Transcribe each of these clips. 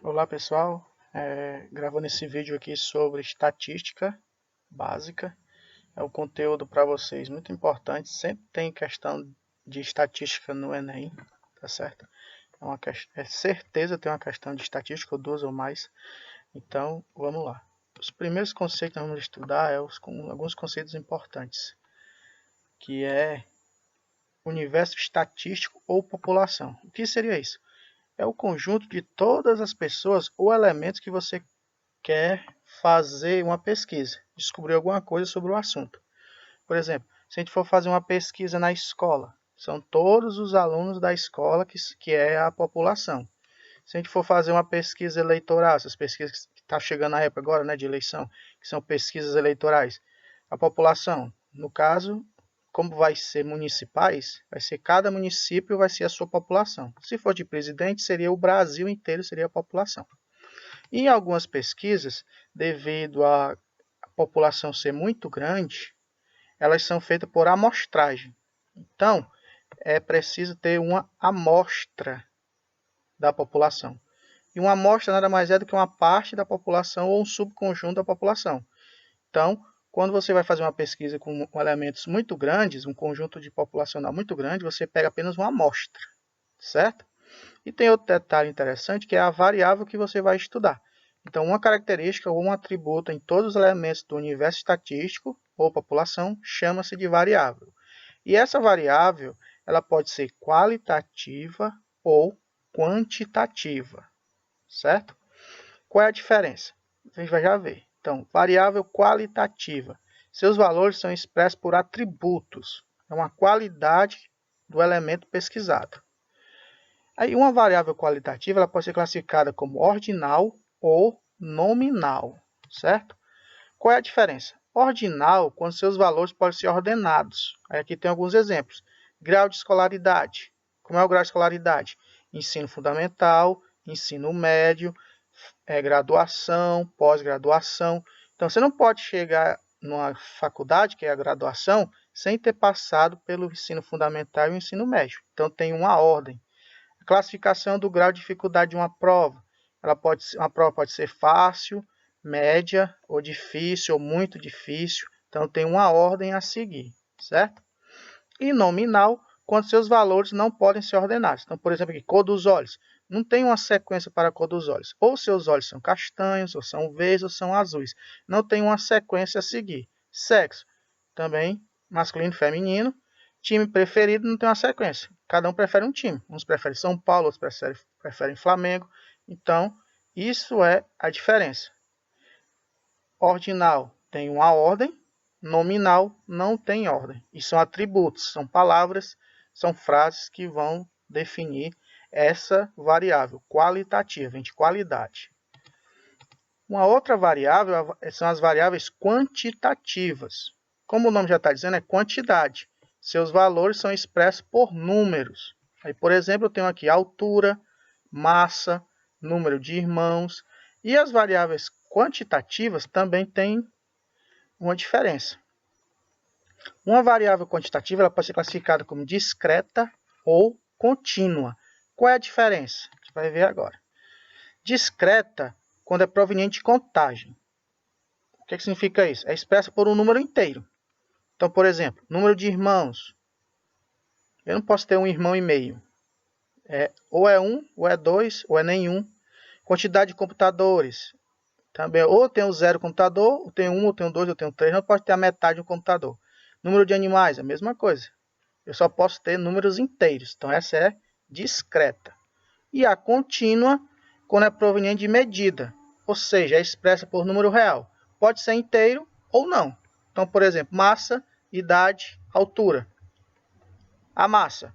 Olá pessoal, gravando esse vídeo aqui sobre estatística básica. É um conteúdo para vocês muito importante, sempre tem questão de estatística no Enem, tá certo? É certeza tem uma questão de estatística, ou duas ou mais, então vamos lá. Os primeiros conceitos que nós vamos estudar alguns conceitos importantes, que é universo estatístico ou população. O que seria isso? É o conjunto de todas as pessoas ou elementos que você quer fazer uma pesquisa, descobrir alguma coisa sobre o assunto. Por exemplo, se a gente for fazer uma pesquisa na escola, são todos os alunos da escola que é a população. Se a gente for fazer uma pesquisa eleitoral, essas pesquisas que está chegando na época agora, né, de eleição, que são pesquisas eleitorais, a população, no caso, como vai ser municipais, vai ser cada município vai ser a sua população. Se for de presidente, seria o Brasil inteiro, seria a população. Em algumas pesquisas, devido à população ser muito grande, elas são feitas por amostragem. Então, é preciso ter uma amostra da população. E uma amostra nada mais é do que uma parte da população ou um subconjunto da população. Então, quando você vai fazer uma pesquisa com elementos muito grandes, um conjunto de populacional muito grande, você pega apenas uma amostra, certo? E tem outro detalhe interessante, que é a variável que você vai estudar. Então, uma característica ou um atributo em todos os elementos do universo estatístico ou população chama-se de variável. E essa variável ela pode ser qualitativa ou quantitativa, certo? Qual é a diferença? A gente vai já ver. Então, variável qualitativa. Seus valores são expressos por atributos. É uma qualidade do elemento pesquisado. Aí, uma variável qualitativa ela pode ser classificada como ordinal ou nominal, certo? Qual é a diferença? Ordinal, quando seus valores podem ser ordenados. Aí aqui tem alguns exemplos. Grau de escolaridade. Como é o grau de escolaridade? Ensino fundamental, ensino médio, graduação, pós-graduação. Então, você não pode chegar numa faculdade, que é a graduação, sem ter passado pelo ensino fundamental e o ensino médio. Então, tem uma ordem. A classificação do grau de dificuldade de uma prova. Uma prova pode ser fácil, média, ou difícil, ou muito difícil. Então, tem uma ordem a seguir, certo? E nominal, quando seus valores não podem ser ordenados. Então, por exemplo, aqui, cor dos olhos. Não tem uma sequência para a cor dos olhos. Ou seus olhos são castanhos, ou são verdes, ou são azuis. Não tem uma sequência a seguir. Sexo, também masculino e feminino. Time preferido não tem uma sequência. Cada um prefere um time. Uns preferem São Paulo, outros preferem Flamengo. Então, isso é a diferença. Ordinal tem uma ordem, nominal não tem ordem. E são atributos, são palavras, são frases que vão definir essa variável qualitativa, de qualidade. Uma outra variável são as variáveis quantitativas. Como o nome já está dizendo, é quantidade. Seus valores são expressos por números. Aí, por exemplo, eu tenho aqui altura, massa, número de irmãos. E as variáveis quantitativas também têm uma diferença. Uma variável quantitativa ela pode ser classificada como discreta ou contínua. Qual é a diferença? A gente vai ver agora. Discreta, quando é proveniente de contagem. O que significa isso? É expressa por um número inteiro. Então, por exemplo, número de irmãos. Eu não posso ter um irmão e meio. Ou é um, ou é dois, ou é nenhum. Quantidade de computadores. Também, ou tem um zero computador, ou tem um, ou tem dois, ou tem três. Não pode ter a metade de um computador. Número de animais, a mesma coisa. Eu só posso ter números inteiros. Então, essa é discreta. E a contínua, quando é proveniente de medida. Ou seja, é expressa por número real. Pode ser inteiro ou não. Então, por exemplo, massa, idade, altura. A massa.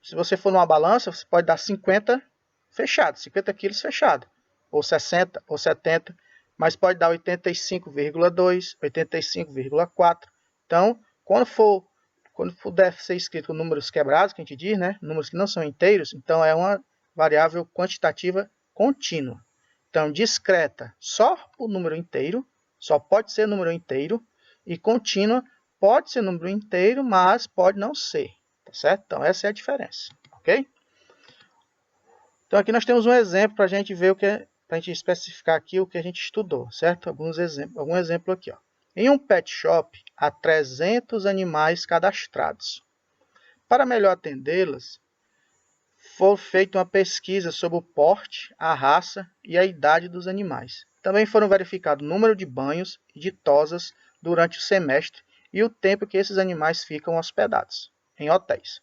Se você for numa balança, você pode dar 50 fechado, 50 quilos fechado. Ou 60, ou 70. Mas pode dar 85,2, 85,4. Então, quando puder ser escrito com números quebrados, que a gente diz, né? Números que não são inteiros, então é uma variável quantitativa contínua. Então, discreta, só o número inteiro, só pode ser número inteiro, e contínua pode ser número inteiro, mas pode não ser, tá certo? Então, essa é a diferença, ok? Então, aqui nós temos um exemplo para a gente ver para a gente especificar aqui o que a gente estudou, certo? Algum exemplo aqui, ó. Em um pet shop, há 300 animais cadastrados. Para melhor atendê-las, foi feita uma pesquisa sobre o porte, a raça e a idade dos animais. Também foram verificados o número de banhos e de tosas durante o semestre e o tempo que esses animais ficam hospedados em hotéis.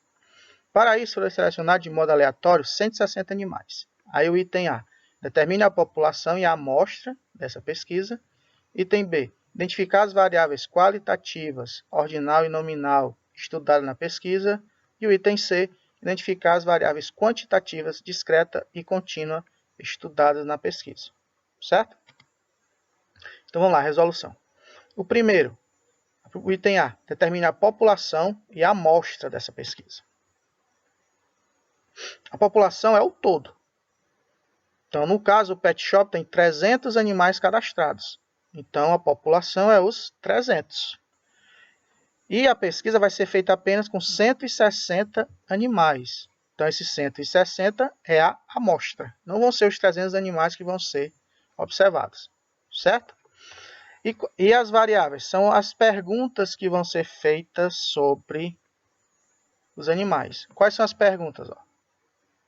Para isso, foram selecionados de modo aleatório 160 animais. Aí o item A, determine a população e a amostra dessa pesquisa. Item B, identificar as variáveis qualitativas, ordinal e nominal estudadas na pesquisa. E o item C, identificar as variáveis quantitativas, discreta e contínua estudadas na pesquisa. Certo? Então vamos lá, resolução. O primeiro, o item A, determine a população e a amostra dessa pesquisa. A população é o todo. Então, no caso, o pet shop tem 300 animais cadastrados. Então, a população é os 300. E a pesquisa vai ser feita apenas com 160 animais. Então, esses 160 é a amostra. Não vão ser os 300 animais que vão ser observados. Certo? E as variáveis são as perguntas que vão ser feitas sobre os animais. Quais são as perguntas?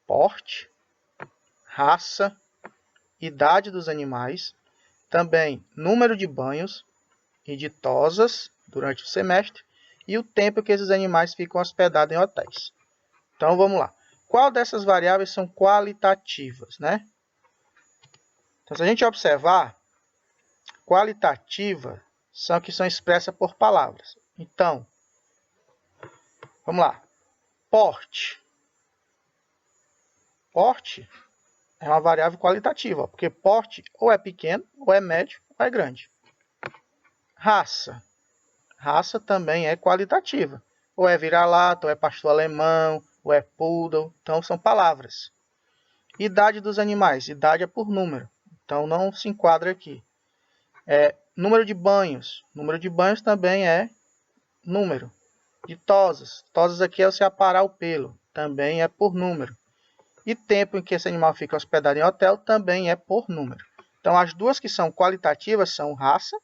Porte, raça, idade dos animais, também número de banhos e de tosas durante o semestre e o tempo que esses animais ficam hospedados em hotéis. Então vamos lá. Qual dessas variáveis são qualitativas, né? Então, se a gente observar, qualitativas são que são expressas por palavras. Então, vamos lá. Porte. Porte é uma variável qualitativa, porque porte ou é pequeno, ou é médio, ou é grande. Raça. Raça também é qualitativa. Ou é vira-lata, ou é pastor alemão, ou é poodle. Então, são palavras. Idade dos animais. Idade é por número. Então, não se enquadra aqui. Número de banhos. Número de banhos também é número. De tosas. Tosas aqui é você aparar o pelo. Também é por número. E tempo em que esse animal fica hospedado em hotel também é por número. Então, as duas que são qualitativas são raça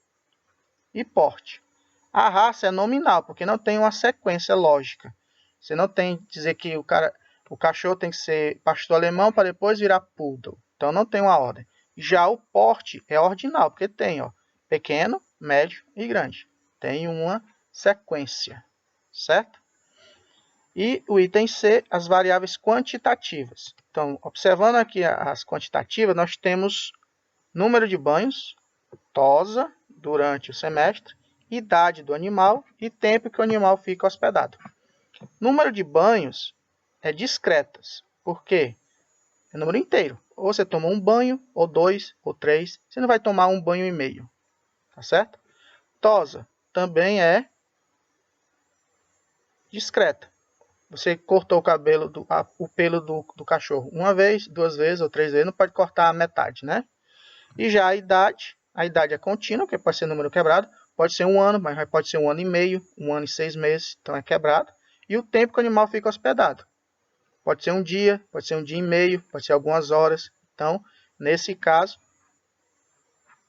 e porte. A raça é nominal, porque não tem uma sequência lógica. Você não tem que dizer que o cachorro tem que ser pastor alemão para depois virar poodle. Então, não tem uma ordem. Já o porte é ordinal, porque tem pequeno, médio e grande. Tem uma sequência, certo? E o item C, as variáveis quantitativas. Então, observando aqui as quantitativas, nós temos número de banhos, tosa durante o semestre, idade do animal e tempo que o animal fica hospedado. Número de banhos é discretas. Por quê? É número inteiro. Ou você toma um banho, ou 2, ou 3. Você não vai tomar um banho e meio. Tá certo? Tosa também é discreta. Você cortou o pelo do cachorro uma vez, 2 vezes ou 3 vezes, não pode cortar a metade, né? E já a idade é contínua, que pode ser número quebrado, pode ser 1 ano, mas pode ser 1 ano e meio, 1 ano e 6 meses, então é quebrado. E o tempo que o animal fica hospedado. Pode ser um dia, pode ser um dia e meio, pode ser algumas horas. Então, nesse caso,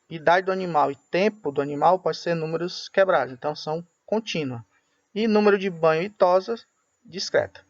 idade do animal e tempo do animal pode ser números quebrados, então são contínuos. E número de banho e tosas, discreta.